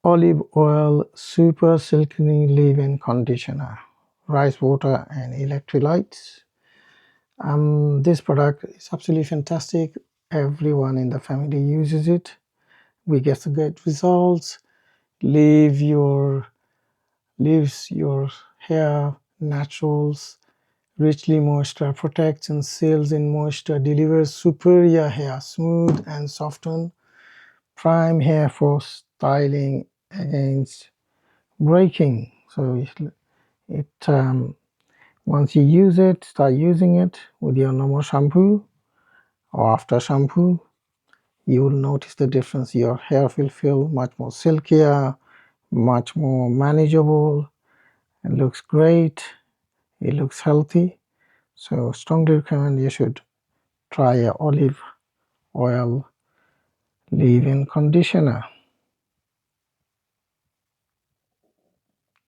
Olive oil super silky leave-in conditioner, rice water and electrolytes. This product is absolutely fantastic. Everyone in the family uses it. We get the good results. Leaves your hair naturals, richly moisture, protects and seals in moisture, delivers superior hair, smooth and soften, prime hair for styling against breaking. So once you use it, start using it with your normal shampoo or after shampoo, you will notice the difference. Your hair will feel much more silkier, much more manageable. It looks great. It looks healthy. So strongly recommend you should try a olive oil leave-in conditioner.